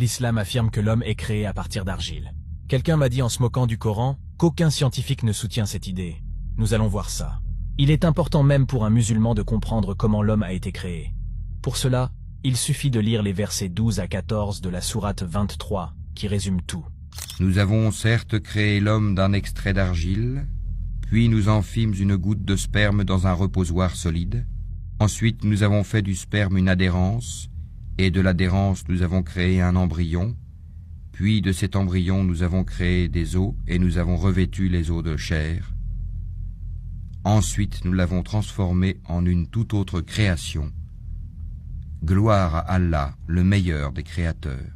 l'islam affirme que l'homme est créé à partir d'argile. Quelqu'un m'a dit en se moquant du Coran qu'aucun scientifique ne soutient cette idée. Nous allons voir ça. Il est important même pour un musulman de comprendre comment l'homme a été créé. Pour cela, il suffit de lire les versets 12 à 14 de la sourate 23, qui résument tout. Nous avons certes créé l'homme d'un extrait d'argile, puis nous en fîmes une goutte de sperme dans un reposoir solide. Ensuite nous avons fait du sperme une adhérence, et de l'adhérence nous avons créé un embryon, puis de cet embryon nous avons créé des os et nous avons revêtu les os de chair. Ensuite nous l'avons transformé en une toute autre création. Gloire à Allah, le meilleur des créateurs.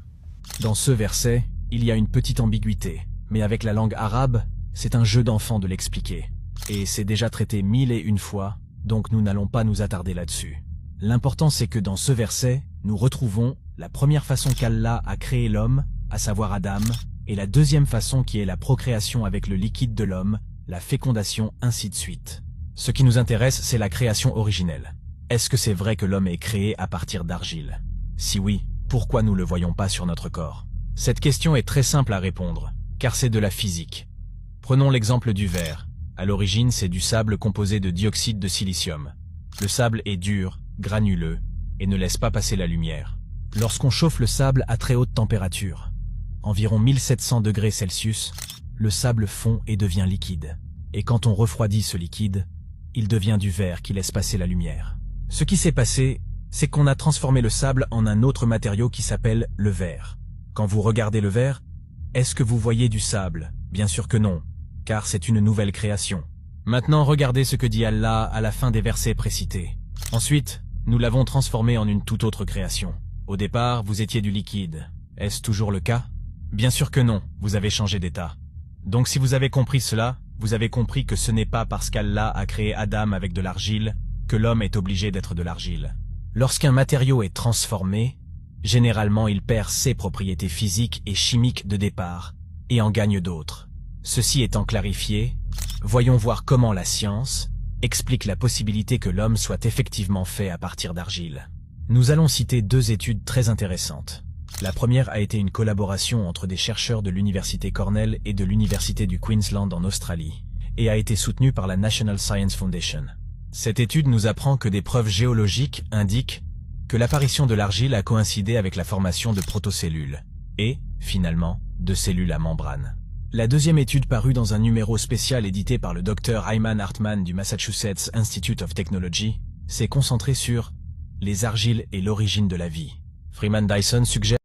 Dans ce verset, il y a une petite ambiguïté, mais avec la langue arabe, c'est un jeu d'enfant de l'expliquer. Et c'est déjà traité 1001 fois, donc nous n'allons pas nous attarder là-dessus. L'important c'est que dans ce verset, nous retrouvons la première façon qu'Allah a créé l'homme, à savoir Adam, et la deuxième façon qui est la procréation avec le liquide de l'homme, la fécondation, ainsi de suite. Ce qui nous intéresse, c'est la création originelle. Est-ce que c'est vrai que l'homme est créé à partir d'argile? Si oui, pourquoi nous ne le voyons pas sur notre corps? Cette question est très simple à répondre, car c'est de la physique. Prenons l'exemple du verre. À l'origine, c'est du sable composé de dioxyde de silicium. Le sable est dur, granuleux, et ne laisse pas passer la lumière. Lorsqu'on chauffe le sable à très haute température, environ 1700 degrés Celsius, le sable fond et devient liquide. Et quand on refroidit ce liquide, il devient du verre qui laisse passer la lumière. Ce qui s'est passé, c'est qu'on a transformé le sable en un autre matériau qui s'appelle le verre. Quand vous regardez le verre, est-ce que vous voyez du sable? Bien sûr que non, car c'est une nouvelle création. Maintenant, regardez ce que dit Allah à la fin des versets précités. Ensuite, nous l'avons transformé en une toute autre création. Au départ, vous étiez du liquide. Est-ce toujours le cas? Bien sûr que non, vous avez changé d'état. Donc si vous avez compris cela, vous avez compris que ce n'est pas parce qu'Allah a créé Adam avec de l'argile que l'homme est obligé d'être de l'argile. Lorsqu'un matériau est transformé, généralement il perd ses propriétés physiques et chimiques de départ et en gagne d'autres. Ceci étant clarifié, voyons voir comment la science explique la possibilité que l'homme soit effectivement fait à partir d'argile. Nous allons citer deux études très intéressantes. La première a été une collaboration entre des chercheurs de l'université Cornell et de l'université du Queensland en Australie, et a été soutenue par la National Science Foundation. Cette étude nous apprend que des preuves géologiques indiquent que l'apparition de l'argile a coïncidé avec la formation de protocellules, et, finalement, de cellules à membrane. La deuxième étude parue dans un numéro spécial édité par le Dr Ayman Hartman du Massachusetts Institute of Technology s'est concentrée sur les argiles et l'origine de la vie. Freeman Dyson suggère